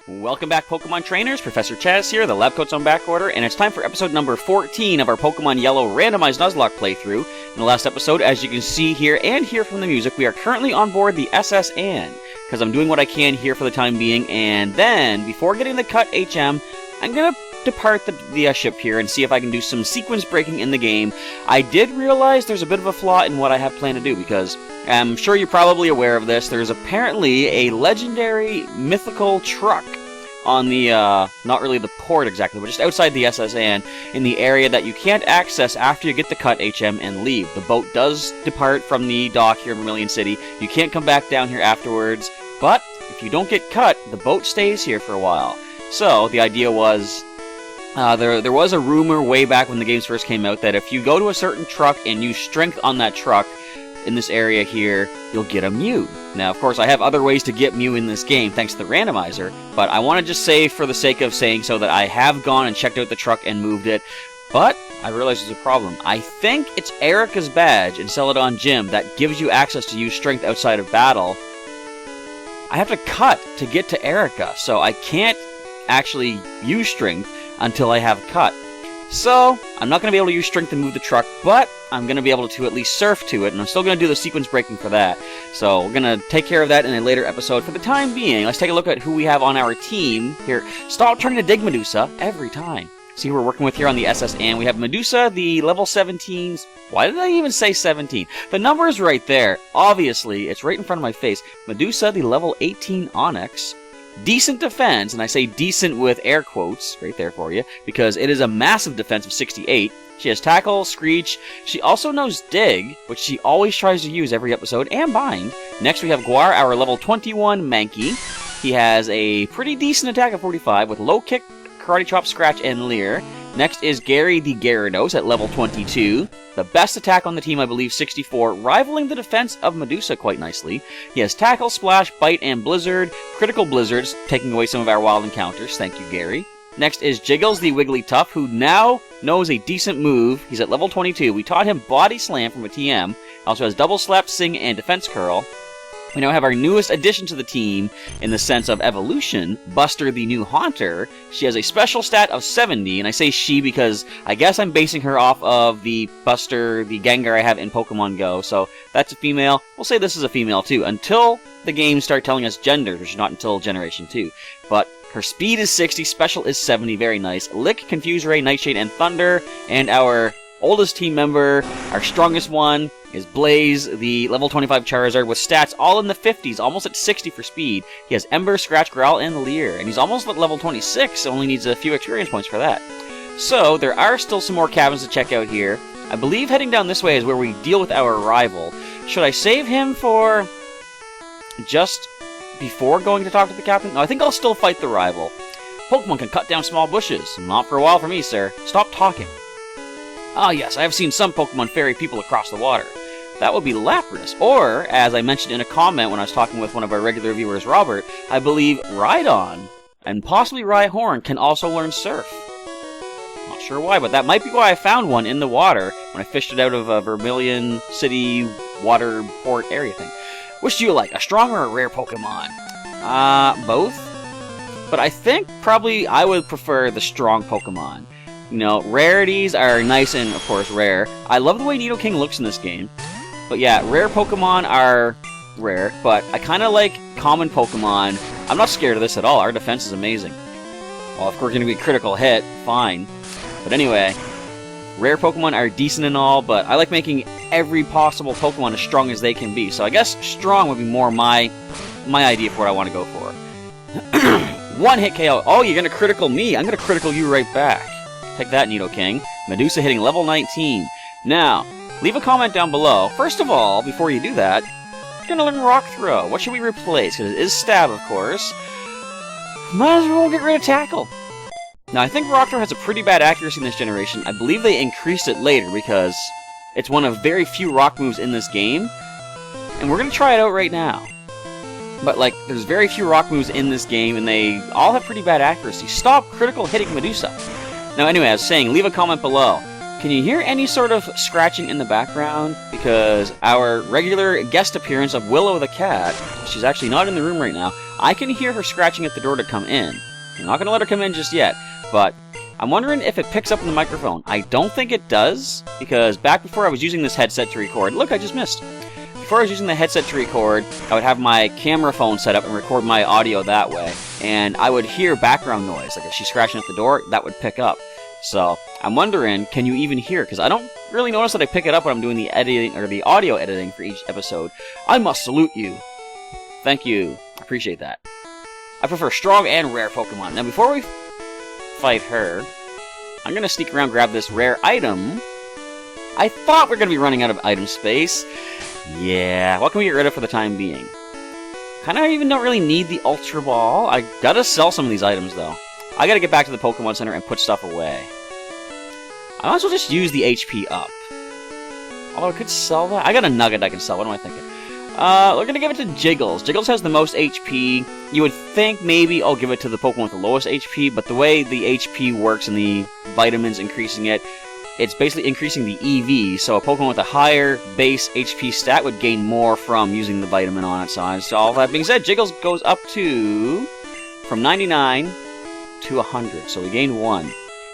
Welcome back, Pokemon Trainers. Professor Chaz here, the lab coat's on back order, and it's time for episode number 14 of our Pokemon Yellow Randomized Nuzlocke playthrough. In the last episode, as you can see here and hear from the music, we are currently on board the SS Anne, because I'm doing what I can here for the time being, and then, before getting the cut HM, I'm going to depart the ship here and see if I can do some sequence breaking in the game. I did realize there's a bit of a flaw in what I have planned to do, because I'm sure you're probably aware of this. There's apparently a legendary mythical truck on the, not really the port exactly, but just outside the SS Anne, in the area that you can't access after you get the cut HM and leave. The boat does depart from the dock here in Vermilion City. You can't come back down here afterwards, but if you don't get cut, the boat stays here for a while. So, the idea was, there was a rumor way back when the games first came out that if you go to a certain truck and use strength on that truck in this area here, you'll get a Mew. Now, of course, I have other ways to get Mew in this game thanks to the randomizer, but I want to just say, for the sake of saying so, that I have gone and checked out the truck and moved it, but I realize there's a problem. I think it's Erica's badge in Celadon Gym that gives you access to use strength outside of battle. I have to cut to get to Erica, so I can't actually use strength until I have cut. So, I'm not going to be able to use strength to move the truck, but I'm going to be able to at least surf to it, and I'm still going to do the sequence breaking for that. So, we're going to take care of that in a later episode. For the time being, let's take a look at who we have on our team here. Stop trying to dig Medusa every time. See who we're working with here on the SS Anne. We have Medusa, the level 17s. Why did I even say 17? The number is right there. Obviously, it's right in front of my face. Medusa, the level 18 Onyx. Decent defense, and I say decent with air quotes right there for you, because it is a massive defense of 68. She has Tackle, Screech. She also knows Dig, which she always tries to use every episode, and Bind. Next we have Guar, our level 21 Mankey. He has a pretty decent attack of 45 with Low Kick, Karate Chop, Scratch, and Leer. Next is Gary the Gyarados at level 22. The best attack on the team, I believe, 64, rivaling the defense of Medusa quite nicely. He has Tackle, Splash, Bite, and Blizzard. Critical Blizzards, taking away some of our wild encounters. Thank you, Gary. Next is Jiggles the Wigglytuff, who now knows a decent move. He's at level 22. We taught him Body Slam from a TM. Also has Double Slap, Sing, and Defense Curl. We now have our newest addition to the team in the sense of evolution, Buster the new Haunter. She has a special stat of 70, and I say she because I guess I'm basing her off of the Buster, the Gengar I have in Pokemon Go, so that's a female. We'll say this is a female too, until the games start telling us genders, which is not until Generation 2. But her speed is 60, special is 70, very nice. Lick, Confuse Ray, Nightshade, and Thunder, and our oldest team member, our strongest one, is Blaze, the level 25 Charizard, with stats all in the 50s, almost at 60 for speed. He has Ember, Scratch, Growl, and Leer, and he's almost at level 26, so only needs a few experience points for that. So, there are still some more cabins to check out here. I believe heading down this way is where we deal with our rival. Should I save him for just before going to talk to the captain? No, I think I'll still fight the rival. Pokemon can cut down small bushes. Not for a while for me, sir. Stop talking. Ah yes, I have seen some Pokemon ferry people across the water. That would be Lapras, or, as I mentioned in a comment when I was talking with one of our regular viewers, Robert, I believe Rhydon, and possibly Rhyhorn, can also learn Surf. Not sure why, but that might be why I found one in the water when I fished it out of a Vermilion City water port area thing. Which do you like, a strong or a rare Pokemon? Both. But I think probably I would prefer the strong Pokemon. You know, rarities are nice and, of course, rare. I love the way Nidoking looks in this game. But yeah, rare Pokemon are rare, but I kind of like common Pokemon. I'm not scared of this at all. Our defense is amazing. Well, of course, going to be a critical hit. Fine. But anyway, rare Pokemon are decent and all, but I like making every possible Pokemon as strong as they can be. So I guess strong would be more my idea for what I want to go for. One hit KO. Oh, you're going to critical me. I'm going to critical you right back. Take that, Nidoking. Medusa hitting level 19. Now, leave a comment down below. First of all, before you do that, you're going to learn Rock Throw. What should we replace? Because it is Stab, of course. Might as well get rid of Tackle. Now, I think Rock Throw has a pretty bad accuracy in this generation. I believe they increased it later because it's one of very few rock moves in this game. And we're going to try it out right now. But, like, there's very few rock moves in this game, and they all have pretty bad accuracy. Stop critical hitting Medusa. Now, anyway, I was saying, leave a comment below. Can you hear any sort of scratching in the background? Because our regular guest appearance of Willow the cat, she's actually not in the room right now, I can hear her scratching at the door to come in. I'm not going to let her come in just yet, but I'm wondering if it picks up on the microphone. I don't think it does, because back before I was using this headset to record... Look, I just missed. Before I was using the headset to record, I would have my camera phone set up and record my audio that way, and I would hear background noise. Like if she's scratching at the door, that would pick up. So I'm wondering, can you even hear? Because I don't really notice that I pick it up when I'm doing the editing or the audio editing for each episode. I must salute you. Thank you. I appreciate that. I prefer strong and rare Pokemon. Now, before we fight her, I'm going to sneak around and grab this rare item. I thought we were going to be running out of item space. Yeah, what can we get rid of for the time being? Kind of even don't really need the Ultra Ball. I gotta sell some of these items, though. I gotta get back to the Pokemon Center and put stuff away. I might as well just use the HP up. Although I could sell that. I got a nugget I can sell. What am I thinking? We're gonna give it to Jiggles. Jiggles has the most HP. You would think maybe I'll give it to the Pokemon with the lowest HP, but the way the HP works and the vitamins increasing it, it's basically increasing the EV, so a Pokemon with a higher base HP stat would gain more from using the vitamin on its side. So all that being said, Jiggles goes up to... from 99 to 100, so we gain 1.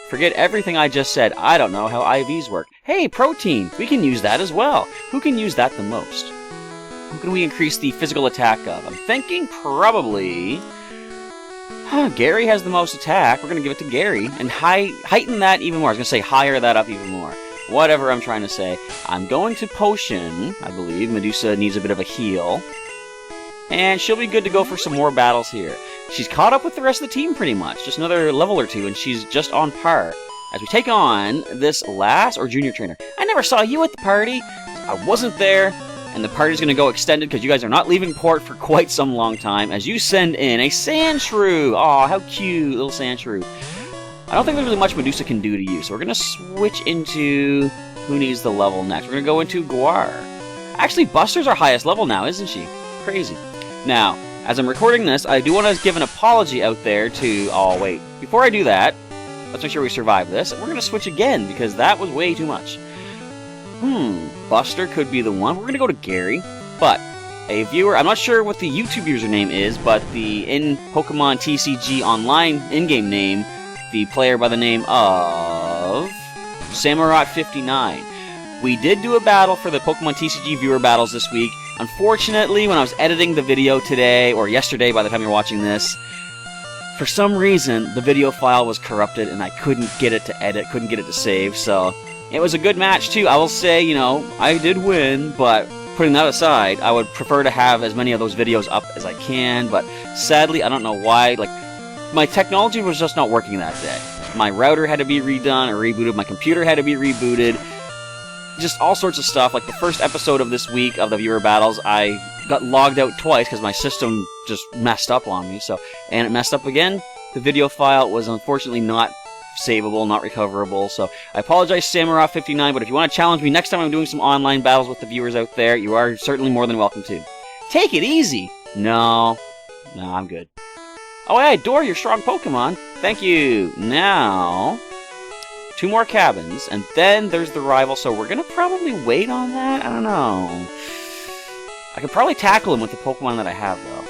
Forget everything I just said. I don't know how IVs work. Hey, protein! We can use that as well. Who can use that the most? Who can we increase the physical attack of? I'm thinking probably... Gary has the most attack. We're going to give it to Gary. And heighten that even more. I was going to say higher that up even more. Whatever I'm trying to say. I'm going to Potion, I believe. Medusa needs a bit of a heal. And she'll be good to go for some more battles here. She's caught up with the rest of the team pretty much. Just another level or two, and she's just on par. As we take on this last or junior trainer. I never saw you at the party. I wasn't there. And the party's going to go extended because you guys are not leaving port for quite some long time as you send in a Sandshrew. Aw, how cute, little Sandshrew. I don't think there's really much Medusa can do to you, so we're going to switch into who needs the level next. We're going to go into Guar. Actually, Buster's our highest level now, isn't she? Crazy. Now, as I'm recording this, I do want to give an apology out there to... Oh, wait. Before I do that, let's make sure we survive this. We're going to switch again because that was way too much. Buster could be the one. We're going to go to Gary, but a viewer, I'm not sure what the YouTube username is, but the in Pokemon TCG Online in-game name, the player by the name of Samurott59. We did do a battle for the Pokemon TCG viewer battles this week. Unfortunately, when I was editing the video today, or yesterday by the time you're watching this, for some reason, the video file was corrupted and I couldn't get it to edit, couldn't get it to save, so... It was a good match, too. I will say, you know, I did win, but putting that aside, I would prefer to have as many of those videos up as I can, but sadly, I don't know why, like, my technology was just not working that day. My router had to be redone or rebooted, my computer had to be rebooted, just all sorts of stuff. Like, the first episode of this week of the viewer battles, I got logged out twice because my system just messed up on me, so, and it messed up again. The video file was unfortunately not savable, not recoverable, so I apologize, Samurott59, but if you want to challenge me next time I'm doing some online battles with the viewers out there, you are certainly more than welcome to. Take it easy! No, I'm good. Oh, I adore your strong Pokemon. Thank you. Now, 2 more cabins, and then there's the rival, so we're going to probably wait on that? I don't know. I could probably tackle him with the Pokemon that I have, though.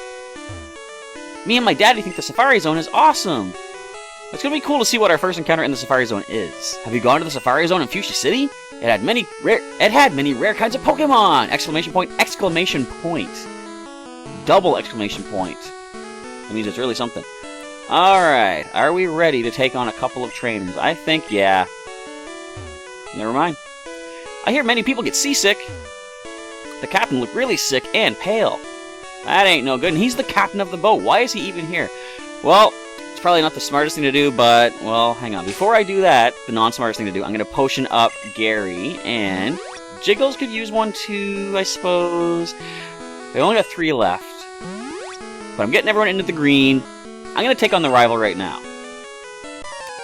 Me and my daddy think the Safari Zone is awesome! It's gonna be cool to see what our first encounter in the Safari Zone is. Have you gone to the Safari Zone in Fuchsia City? It had many rare kinds of Pokemon! Exclamation point, exclamation point. Double exclamation point. That means it's really something. Alright, are we ready to take on a couple of trainers? I think, yeah. Never mind. I hear many people get seasick. The captain looked really sick and pale. That ain't no good, and he's the captain of the boat. Why is he even here? Well... It's probably not the smartest thing to do, but, well, hang on. Before I do that, the non-smartest thing to do, I'm going to potion up Gary, and Jiggles could use one too, I suppose. I only got 3 left. But I'm getting everyone into the green. I'm going to take on the rival right now.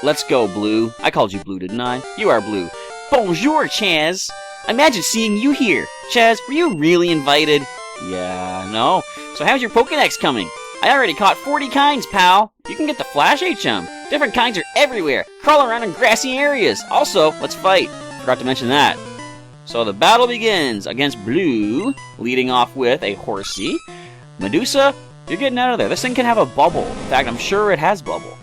Let's go, Blue. I called you Blue, didn't I? You are Blue. Bonjour, Chaz. Imagine seeing you here. Chaz, were you really invited? Yeah, no. So how's your Pokédex coming? I already caught 40 kinds, pal. You can get the Flash HM. Different kinds are everywhere. Crawl around in grassy areas. Also, let's fight. Forgot to mention that. So the battle begins against Blue, leading off with a Horsey, Medusa, You're getting out of there. This thing can have a bubble. In fact, I'm sure it has bubble.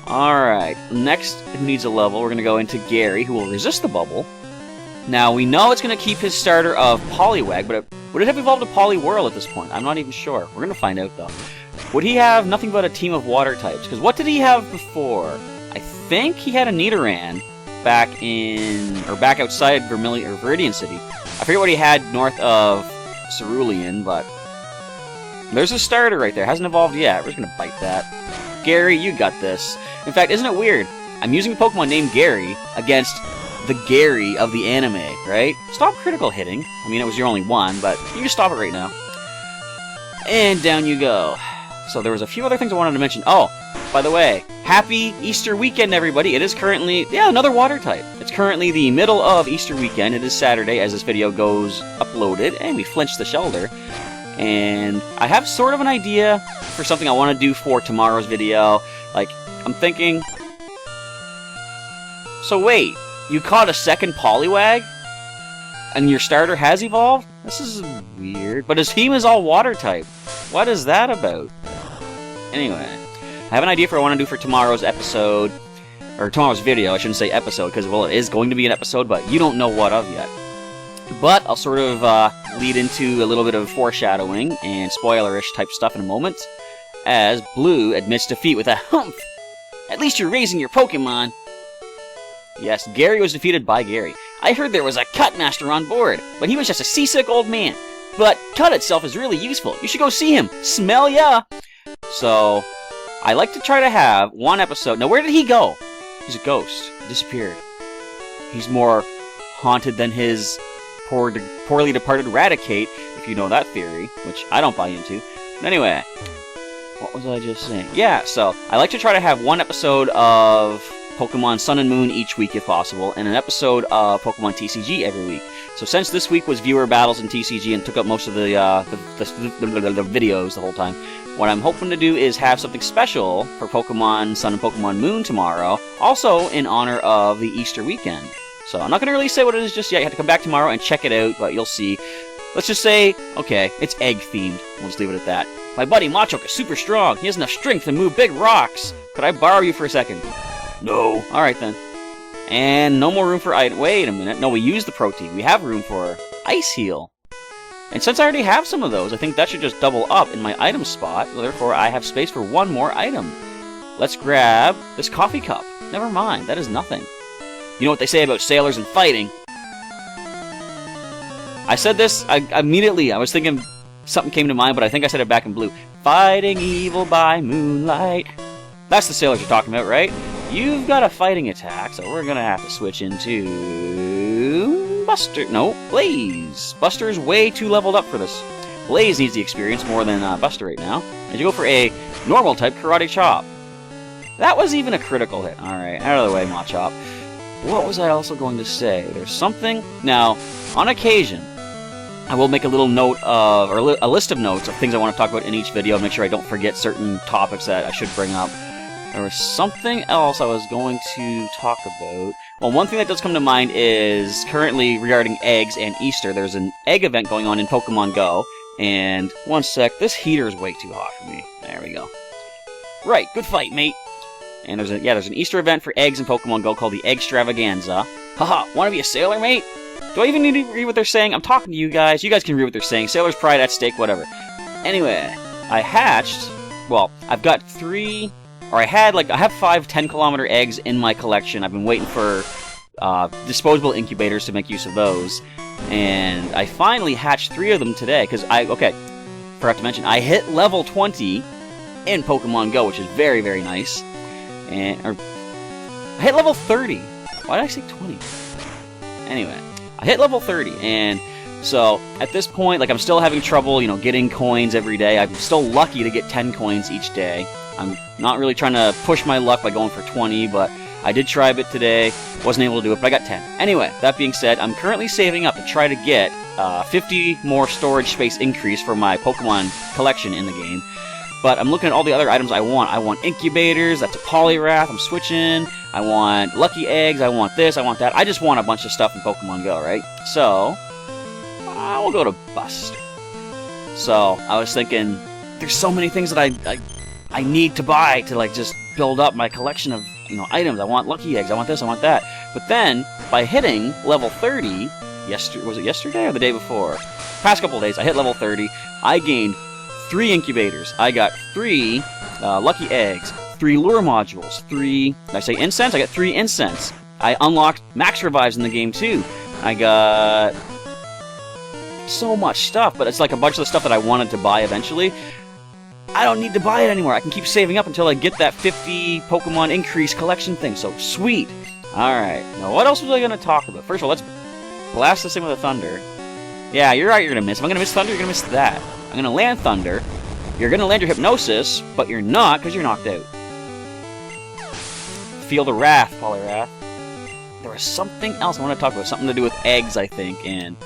Alright, next it needs a level. We're going to go into Gary, who will resist the bubble. Now, we know it's going to keep his starter of Poliwag, but would it have evolved to Poliwhirl at this point? I'm not even sure. We're going to find out, though. Would he have nothing but a team of water types? Because what did he have before? I think he had a Nidoran back outside Viridian City. I forget what he had north of Cerulean, but there's a starter right there. Hasn't evolved yet. We're just going to bite that. Gary, you got this. In fact, isn't it weird? I'm using a Pokemon named Gary against the Gary of the anime, right? Stop critical hitting. I mean, it was your only one, but you can stop it right now. And down you go. So there was a few other things I wanted to mention. Oh, by the way, happy Easter weekend, everybody. It is currently, another water type. It's currently the middle of Easter weekend. It is Saturday as this video goes uploaded, and we flinched the shoulder. And I have sort of an idea for something I want to do for tomorrow's video. Like, I'm thinking... So wait, you caught a second Poliwag? And your starter has evolved? This is weird. But his team is all water type. What is that about? Anyway, I have an idea for what I want to do for tomorrow's episode. Or tomorrow's video, I shouldn't say episode, because, well, it is going to be an episode, but you don't know what of yet. But I'll sort of lead into a little bit of foreshadowing and spoilerish type stuff in a moment, as Blue admits defeat with a humph. At least you're raising your Pokemon. Yes, Gary was defeated by Gary. I heard there was a Cut Master on board, but he was just a seasick old man. But Cut itself is really useful. You should go see him. Smell ya! So, I like to try to have one episode. Now, where did he go? He's a ghost. He disappeared. He's more haunted than his poorly departed Raticate, if you know that theory, which I don't buy into. But anyway, what was I just saying? Yeah, so I like to try to have one episode of Pokemon Sun and Moon each week if possible, and an episode of Pokemon TCG every week. So since this week was viewer battles in TCG and took up most of the videos the whole time, what I'm hoping to do is have something special for Pokemon Sun and Pokemon Moon tomorrow, also in honor of the Easter weekend. So I'm not going to really say what it is just yet. You have to come back tomorrow and check it out, but you'll see. Let's just say, okay, it's egg-themed. We'll just leave it at that. My buddy Machoke is super strong. He has enough strength to move big rocks. Could I borrow you for a second? No. Alright then. And no more room for item. Wait a minute. No, we used the protein. We have room for Ice Heal. And since I already have some of those, I think that should just double up in my item spot. Therefore, I have space for one more item. Let's grab this coffee cup. Never mind. That is nothing. You know what they say about sailors and fighting. I said this immediately. I was thinking something came to mind, but I think I said it back in Blue. Fighting evil by moonlight. That's the sailors you're talking about, right? You've got a fighting attack, so we're going to have to switch into Buster. No, Blaze. Buster's way too leveled up for this. Blaze needs the experience more than Buster right now. And you go for a normal type Karate Chop. That was even a critical hit. Alright, out of the way, Machop. What was I also going to say? There's something... Now, on occasion, I will make a little note of, or a list of notes of things I want to talk about in each video, make sure I don't forget certain topics that I should bring up. There was something else I was going to talk about. Well, one thing that does come to mind is currently regarding eggs and Easter. There's an egg event going on in Pokemon Go. And one sec, this heater is way too hot for me. There we go. Right, good fight, mate. And there's an Easter event for eggs in Pokemon Go called the Eggstravaganza. Haha, wanna be a sailor, mate? Do I even need to read what they're saying? I'm talking to you guys. You guys can read what they're saying. Sailor's pride at stake, whatever. Anyway, I hatched... Well, I've got 3... Or I have 5 10-kilometer eggs in my collection. I've been waiting for disposable incubators to make use of those. And I finally hatched 3 of them today, because forgot to mention, I hit level 20 in Pokemon Go, which is very, very nice. I hit level 30. Why did I say 20? Anyway, I hit level 30, and so at this point, I'm still having trouble, getting coins every day. I'm still lucky to get 10 coins each day. I'm not really trying to push my luck by going for 20, but I did try a bit today. Wasn't able to do it, but I got 10. Anyway, that being said, I'm currently saving up to try to get 50 more storage space increase for my Pokemon collection in the game. But I'm looking at all the other items I want. I want incubators, that's a Poliwrath, I'm switching. I want lucky eggs, I want this, I want that. I just want a bunch of stuff in Pokemon Go, right? So, we'll go to Buster. So, I was thinking, there's so many things that I need to buy to like just build up my collection of, you know, items. I want lucky eggs, I want this, I want that. But then, by hitting level 30, was it yesterday or the day before? Past couple days, I hit level 30, I gained 3 incubators. I got 3 lucky eggs, 3 lure modules, 3, did I say incense? I got 3 incense. I unlocked max revives in the game too. I got so much stuff, but it's like a bunch of the stuff that I wanted to buy eventually. I don't need to buy it anymore. I can keep saving up until I get that 50 Pokemon increase collection thing, so sweet. Alright, now what else was I going to talk about? First of all, let's blast this thing with a Thunder. Yeah, you're right, you're going to miss. If I'm going to miss Thunder, you're going to miss that. I'm going to land Thunder. You're going to land your Hypnosis, but you're not, because you're knocked out. Feel the Wrath, Poliwrath. There was something else I want to talk about. Something to do with eggs, I think, and...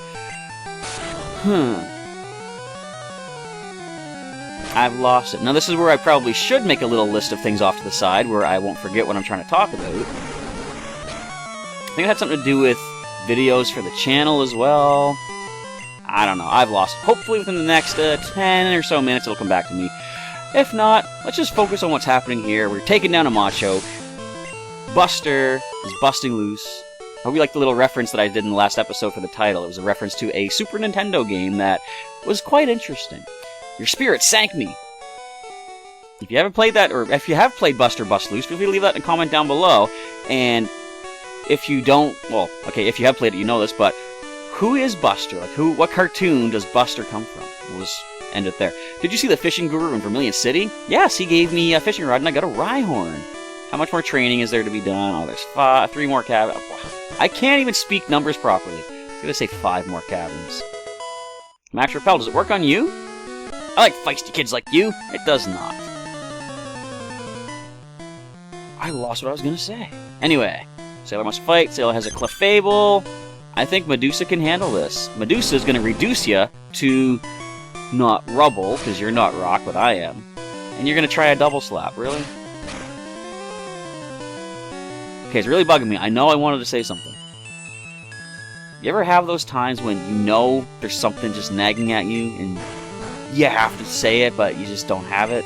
I've lost it. Now, this is where I probably should make a little list of things off to the side, where I won't forget what I'm trying to talk about. I think it had something to do with videos for the channel as well. I don't know. I've lost it. Hopefully within the next 10 or so minutes it'll come back to me. If not, let's just focus on what's happening here. We're taking down a Macho. Buster is busting loose. I hope you like the little reference that I did in the last episode for the title. It was a reference to a Super Nintendo game that was quite interesting. Your spirit sank me. If you haven't played that, or if you have played Buster Bust Loose, feel free to leave that in a comment down below. And if you don't, well, okay, if you have played it, you know this, but who is Buster? Like, what cartoon does Buster come from? We'll just end it there. Did you see the fishing guru in Vermilion City? Yes, he gave me a fishing rod and I got a Rhyhorn. How much more training is there to be done? Oh, there's 3 more cabins. I can't even speak numbers properly. I was gonna say 5 more cabins. Max Repel, does it work on you? I like feisty kids like you. It does not. I lost what I was gonna say. Anyway, Sailor must fight. Sailor has a Clefable. I think Medusa can handle this. Medusa's gonna reduce you to not rubble, because you're not rock, but I am. And you're gonna try a double slap, really? Okay, it's really bugging me. I know I wanted to say something. You ever have those times when you know there's something just nagging at you, and you have to say it, but you just don't have it?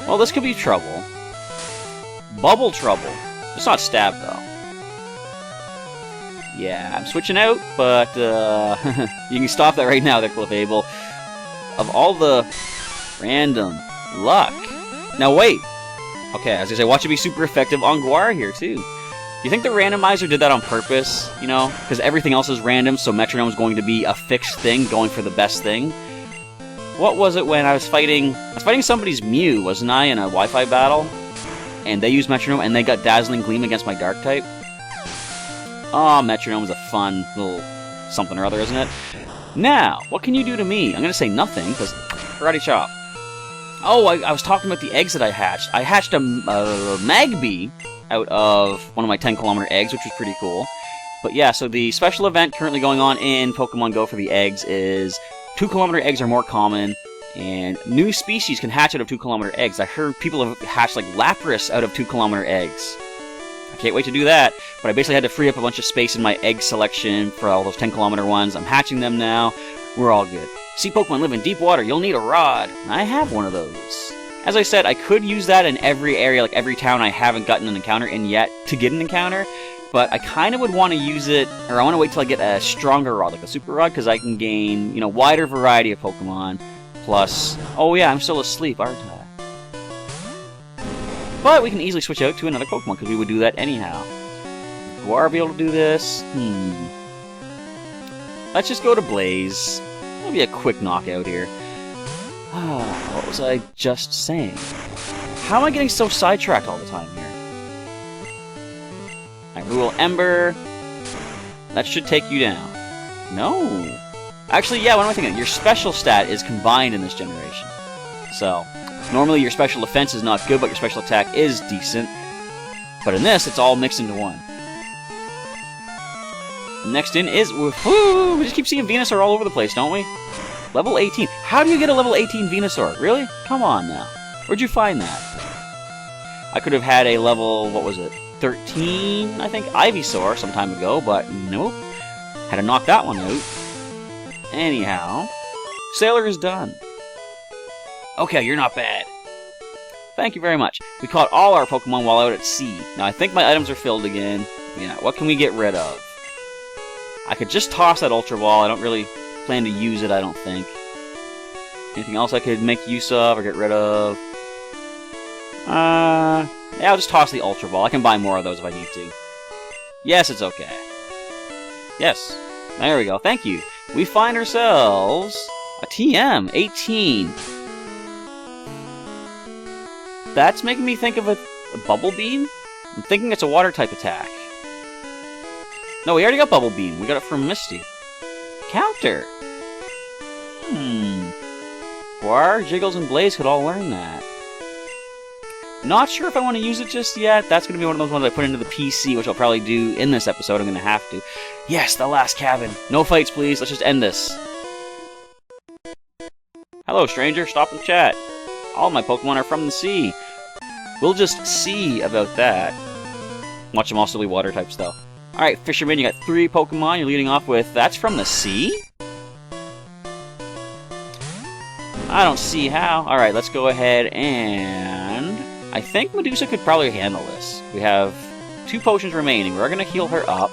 Well, this could be trouble. Bubble trouble. It's not stab, though. Yeah, I'm switching out, but you can stop that right now there, Clefable. Of all the random luck. Now wait. Okay, as I say, watch it be super effective on Guar here, too. Do you think the randomizer did that on purpose? You know? Because everything else is random, so Metronome's going to be a fixed thing, going for the best thing. What was it when I was fighting somebody's Mew, wasn't I, in a Wi-Fi battle? And they used Metronome, and they got Dazzling Gleam against my Dark-type? Oh, Metronome's a fun little something or other, isn't it? Now, what can you do to me? I'm going to say nothing, because Karate Chop. Oh, I was talking about the eggs that I hatched. I hatched a Magby out of one of my 10-kilometer eggs, which was pretty cool. But yeah, so the special event currently going on in Pokemon Go for the eggs is 2-kilometer eggs are more common, and new species can hatch out of 2-kilometer eggs. I heard people have hatched like Lapras out of 2-kilometer eggs. I can't wait to do that, but I basically had to free up a bunch of space in my egg selection for all those 10-kilometer ones. I'm hatching them now. We're all good. See Pokemon live in deep water, you'll need a rod. I have one of those. As I said, I could use that in every area, like every town I haven't gotten an encounter in yet to get an encounter, but I kind of would want to use it, or I want to wait till I get a stronger rod, like a super rod, because I can gain, you know, wider variety of Pokemon, plus, oh yeah, I'm still asleep, aren't I? But we can easily switch out to another Pokemon, because we would do that anyhow. Would Guar be able to do this? Let's just go to Blaze. That'll be a quick knockout here. What was I just saying? How am I getting so sidetracked all the time here? I rule Ember. That should take you down. No. Actually, yeah, what am I thinking? Your special stat is combined in this generation. So, normally your special defense is not good, but your special attack is decent. But in this, it's all mixed into one. Next in is... Woohoo! We just keep seeing Venusaur all over the place, don't we? Level 18. How do you get a level 18 Venusaur? Really? Come on now. Where'd you find that? I could have had a level, what was it? 13, I think, Ivysaur some time ago, but nope. Had to knock that one out. Anyhow, Sailor is done. Okay, you're not bad. Thank you very much. We caught all our Pokemon while out at sea. Now, I think my items are filled again. Yeah, what can we get rid of? I could just toss that Ultra Ball. I don't really plan to use it, I don't think. Anything else I could make use of or get rid of? Yeah, I'll just toss the Ultra Ball. I can buy more of those if I need to. Yes, it's okay. Yes. There we go. Thank you. We find ourselves a TM, 18. That's making me think of a Bubble Beam? I'm thinking it's a Water-type attack. No, we already got Bubble Beam. We got it from Misty. Counter! Guar, Jiggles, and Blaze could all learn that. Not sure if I want to use it just yet. That's going to be one of those ones I put into the PC, which I'll probably do in this episode. I'm going to have to. Yes, the last cabin. No fights, please. Let's just end this. Hello, stranger. Stop and chat. All my Pokemon are from the sea. We'll just see about that. Watch them also be water types, though. Alright, Fisherman, you got 3 Pokemon. You're leading off with... That's from the sea? I don't see how. Alright, let's go ahead and... I think Medusa could probably handle this. We have 2 potions remaining. We're going to heal her up.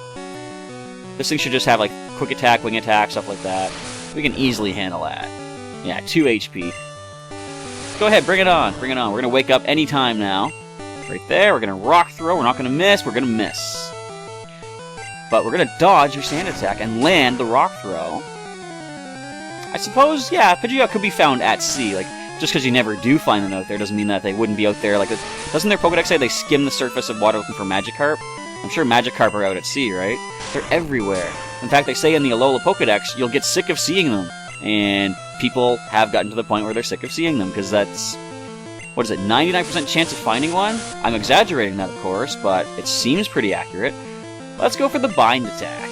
This thing should just have, like, quick attack, wing attack, stuff like that. We can easily handle that. Yeah, 2 HP. Go ahead, bring it on. Bring it on. We're going to wake up anytime now. Right there. We're going to Rock Throw. We're not going to miss. We're going to miss. But we're going to dodge your Sand Attack and land the Rock Throw. I suppose, yeah, Pidgeot could be found at sea. Like, just because you never do find them out there doesn't mean that they wouldn't be out there. Like, doesn't their Pokedex say they skim the surface of water looking for Magikarp? I'm sure Magikarp are out at sea, right? They're everywhere. In fact, they say in the Alola Pokedex, you'll get sick of seeing them. And people have gotten to the point where they're sick of seeing them, because that's... What is it, 99% chance of finding one? I'm exaggerating that, of course, but it seems pretty accurate. Let's go for the Bind attack.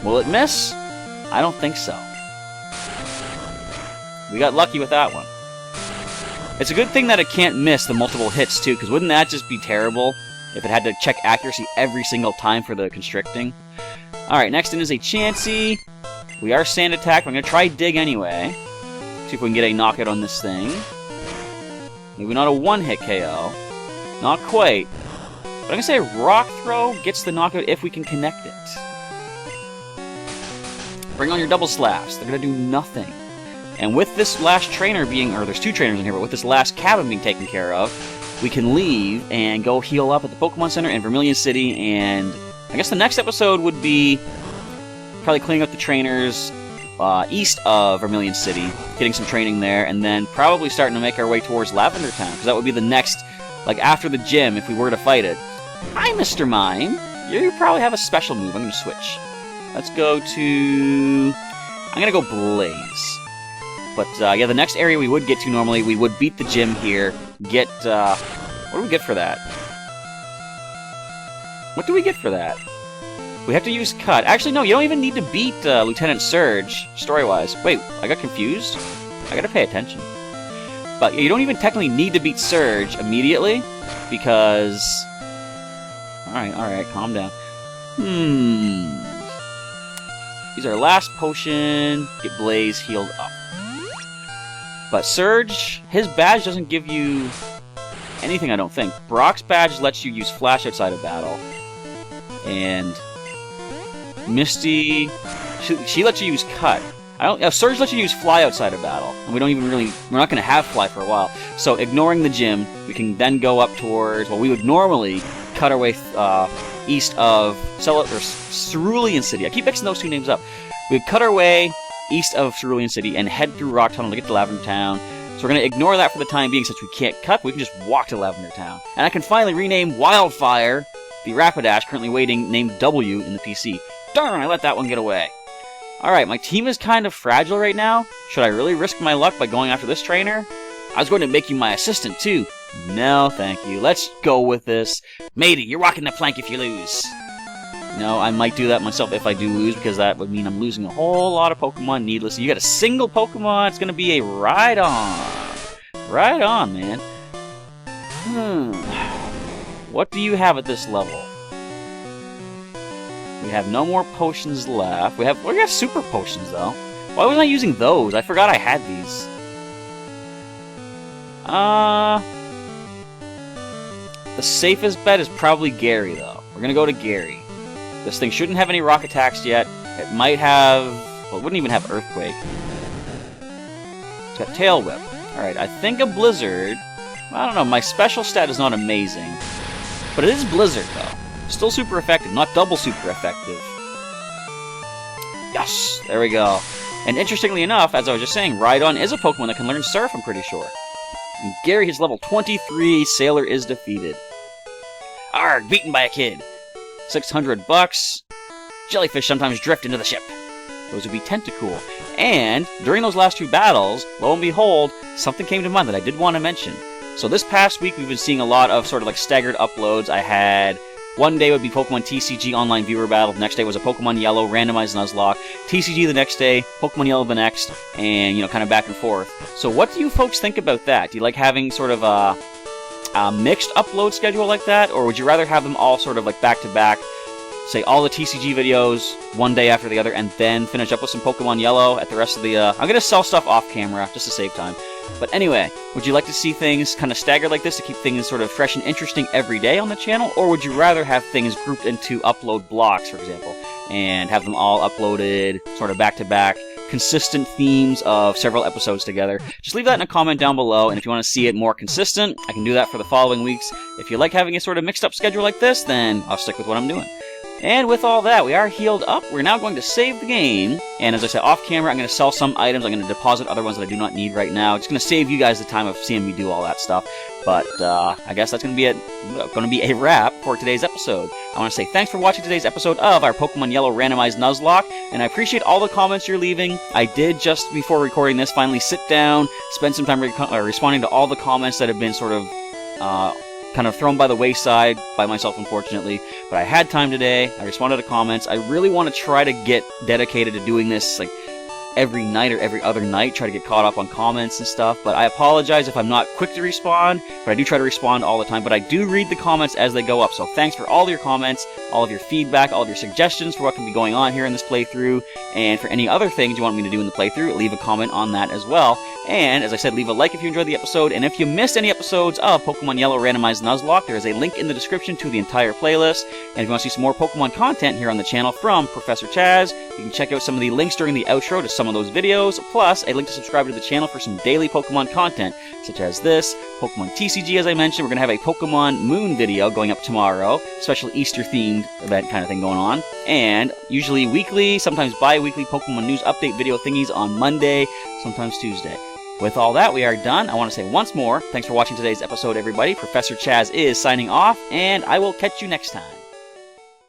Will it miss? I don't think so. We got lucky with that one. It's a good thing that it can't miss the multiple hits, too, because wouldn't that just be terrible if it had to check accuracy every single time for the constricting? Alright, next in is a Chansey. We are Sand Attack. I'm going to try Dig anyway. See if we can get a knockout on this thing. Maybe not a one-hit KO. Not quite. But I'm going to say Rock Throw gets the knockout if we can connect it. Bring on your Double Slaps. They're going to do nothing. And with this last trainer being... Or there's 2 trainers in here, but with this last cabin being taken care of, we can leave and go heal up at the Pokemon Center in Vermilion City. And I guess the next episode would be probably cleaning up the trainers east of Vermilion City, getting some training there, and then probably starting to make our way towards Lavender Town, because that would be the next... Like, after the gym, if we were to fight it. Hi, Mr. Mime. You probably have a special move. I'm going to switch. Let's go to... I'm going to go Blaze. But, yeah, the next area we would get to normally, we would beat the gym here, get, what do we get for that? What do we get for that? We have to use Cut. Actually, no, you don't even need to beat Lieutenant Surge, story-wise. Wait, I got confused? I gotta pay attention. But you don't even technically need to beat Surge immediately, because... Alright, calm down. Use our last potion, get Blaze healed up. But Surge, his badge doesn't give you anything, I don't think. Brock's badge lets you use Flash outside of battle. And Misty, she lets you use Cut. Surge lets you use Fly outside of battle, and we're not going to have Fly for a while. So ignoring the gym, we can then go up towards, well, we would normally cut our way east of Cerulean City. I keep mixing those 2 names up. We would cut our way east of Cerulean City and head through Rock Tunnel to get to Lavender Town. So we're going to ignore that for the time being, since we can't cut. We can just walk to Lavender Town. And I can finally rename Wildfire, the Rapidash, currently waiting, named W in the PC. Darn, I let that one get away. Alright, my team is kind of fragile right now. Should I really risk my luck by going after this trainer? I was going to make you my assistant, too. No, thank you. Let's go with this. Matey, you're walking the plank if you lose. No, I might do that myself if I do lose, because that would mean I'm losing a whole lot of Pokemon needlessly. You got a single Pokemon, it's going to be a Rhydon. Right on, man. What do you have at this level? We have no more potions left. We have super potions, though. Why wasn't I using those? I forgot I had these. The safest bet is probably Gary, though. We're gonna go to Gary. This thing shouldn't have any rock attacks yet. It might have... well, it wouldn't even have Earthquake. It's got Tail Whip. Alright, I think a Blizzard... I don't know, my special stat is not amazing. But it is Blizzard, though. Still super effective, not double super effective. Yes! There we go. And interestingly enough, as I was just saying, Rhydon is a Pokemon that can learn Surf, I'm pretty sure. And Gary is level 23, Sailor is defeated. Arrgh, beaten by a kid. 600 bucks. Jellyfish sometimes drift into the ship. Those would be Tentacool. And during those last two battles, lo and behold, something came to mind that I did want to mention. So this past week, we've been seeing a lot of sort of like staggered uploads. I had... one day would be Pokemon TCG Online Viewer Battle. The next day was a Pokemon Yellow Randomized Nuzlocke. TCG the next day, Pokemon Yellow the next, and, you know, kind of back and forth. So what do you folks think about that? Do you like having sort of a mixed upload schedule like that? Or would you rather have them all sort of like back-to-back? Say all the TCG videos one day after the other, and then finish up with some Pokemon Yellow at the rest of the... I'm going to sell stuff off camera, just to save time. But anyway, would you like to see things kind of staggered like this to keep things sort of fresh and interesting every day on the channel? Or would you rather have things grouped into upload blocks, for example, and have them all uploaded sort of back-to-back, consistent themes of several episodes together? Just leave that in a comment down below, and if you want to see it more consistent, I can do that for the following weeks. If you like having a sort of mixed-up schedule like this, then I'll stick with what I'm doing. And with all that, we are healed up. We're now going to save the game. And as I said, off camera, I'm going to sell some items. I'm going to deposit other ones that I do not need right now. It's going to save you guys the time of seeing me do all that stuff. But I guess that's going to be a wrap for today's episode. I want to say thanks for watching today's episode of our Pokemon Yellow Randomized Nuzlocke. And I appreciate all the comments you're leaving. I did, just before recording this, finally sit down, spend some time responding to all the comments that have been sort of... kind of thrown by the wayside by myself, unfortunately. But I had time today. I responded to comments. I really want to try to get dedicated to doing this like every night or every other night, try to get caught up on comments and stuff. But I apologize if I'm not quick to respond, but I do try to respond all the time. But I do read the comments as they go up. So thanks for all your comments, all of your feedback, all of your suggestions for what can be going on here in this playthrough. And for any other things you want me to do in the playthrough, leave a comment on that as well. And, as I said, leave a like if you enjoyed the episode, and if you missed any episodes of Pokemon Yellow Randomized Nuzlocke, there is a link in the description to the entire playlist. And if you want to see some more Pokemon content here on the channel from Professor Chaz, you can check out some of the links during the outro to some of those videos, plus a link to subscribe to the channel for some daily Pokemon content, such as this, Pokemon TCG, as I mentioned. We're going to have a Pokemon Moon video going up tomorrow, special Easter-themed event kind of thing going on, and usually weekly, sometimes bi-weekly Pokemon news update video thingies on Monday, sometimes Tuesday. With all that, we are done. I want to say once more, thanks for watching today's episode, everybody. Professor Chaz is signing off, and I will catch you next time.